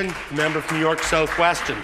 The member from York South-Weston.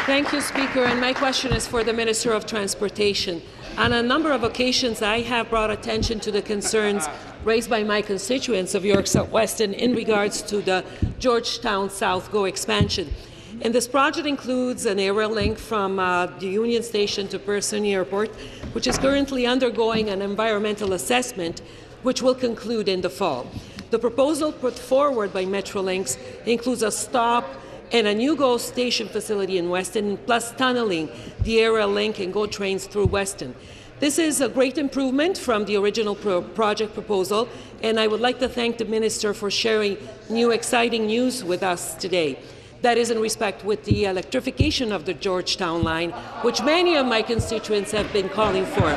Thank you, Speaker. And my question is for the Minister of Transportation. On a number of occasions, I have brought attention to the concerns raised by my constituents of York South-Weston in regards to the Georgetown South GO expansion. And this project includes an aerial link from the Union Station to Pearson Airport, which is currently undergoing an environmental assessment, which will conclude in the fall. The proposal put forward by Metrolinx includes a stop and a new GO station facility in Weston, plus tunneling the aerial link and GO trains through Weston. This is a great improvement from the original project proposal, and I would like to thank the Minister for sharing new exciting news with us today. That is in respect with the electrification of the Georgetown line, which many of my constituents have been calling for.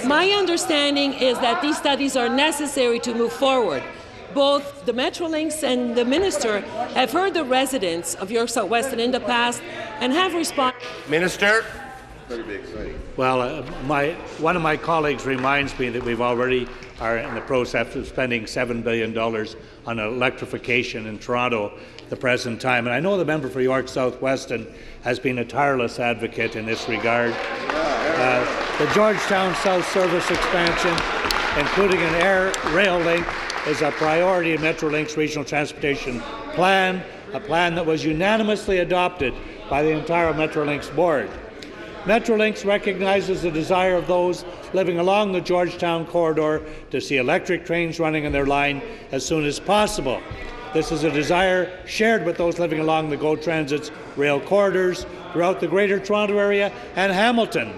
My understanding is that these studies are necessary to move forward. Both the Metrolinx and the Minister have heard the residents of York South-Weston in the past and have responded. Minister. Well, one of my colleagues reminds me that we've already are in the process of spending $7 billion on electrification in Toronto at the present time. And I know the member for York South-Weston has been a tireless advocate in this regard. The Georgetown South Service expansion, including an air rail link, is a priority in Metrolinx Regional Transportation Plan, a plan that was unanimously adopted by the entire Metrolinx board. Metrolinx recognizes the desire of those living along the Georgetown corridor to see electric trains running on their line as soon as possible. This is a desire shared with those living along the GO Transit's rail corridors throughout the Greater Toronto Area and Hamilton.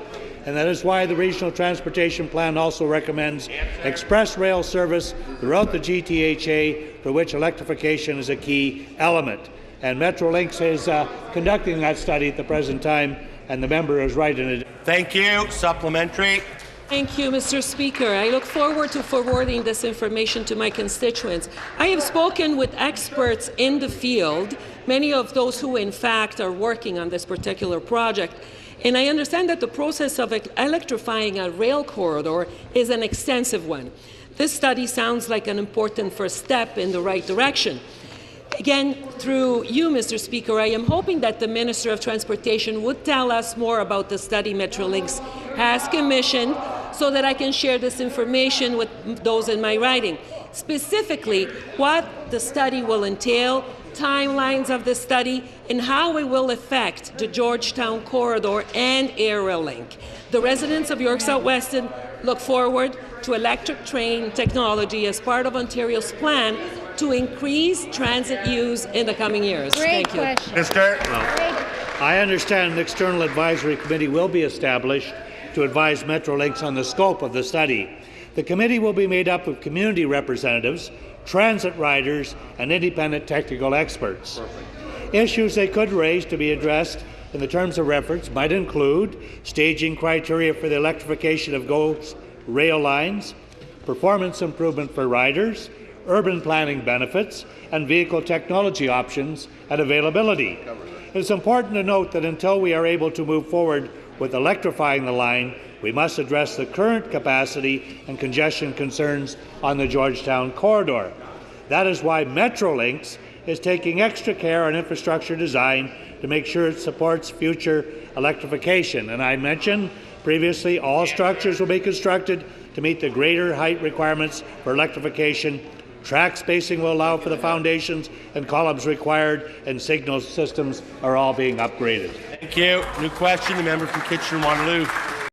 And that is why the Regional Transportation Plan also recommends express rail service throughout the GTHA, for which electrification is a key element. And Metrolinx is conducting that study at the present time, and the member is right in it. Thank you. Supplementary. Thank you, Mr. Speaker. I look forward to forwarding this information to my constituents. I have spoken with experts in the field, many of those who in fact are working on this particular project, and I understand that the process of electrifying a rail corridor is an extensive one. This study sounds like an important first step in the right direction. Again, through you, Mr. Speaker, I am hoping that the Minister of Transportation would tell us more about the study Metrolinx has commissioned so that I can share this information with those in my writing. Specifically, what the study will entail, timelines of the study, and how it will affect the Georgetown corridor and aerial link. The residents of York South-Weston look forward to electric train technology as part of Ontario's plan to increase transit use in the coming years. Great Thank you. question. Minister. I understand an external advisory committee will be established to advise Metrolinx on the scope of the study. The committee will be made up of community representatives, transit riders, and independent technical experts. Issues they could raise to be addressed in the terms of reference might include staging criteria for the electrification of GO's rail lines, performance improvement for riders, urban planning benefits, and vehicle technology options and availability. It is important to note that until we are able to move forward with electrifying the line, we must address the current capacity and congestion concerns on the Georgetown corridor. That is why Metrolinx is taking extra care on infrastructure design to make sure it supports future electrification. And I mentioned previously, all structures will be constructed to meet the greater height requirements for electrification. Track spacing will allow for the foundations and columns required, and signal systems are all being upgraded. Thank you. New question. The member from Kitchener-Waterloo.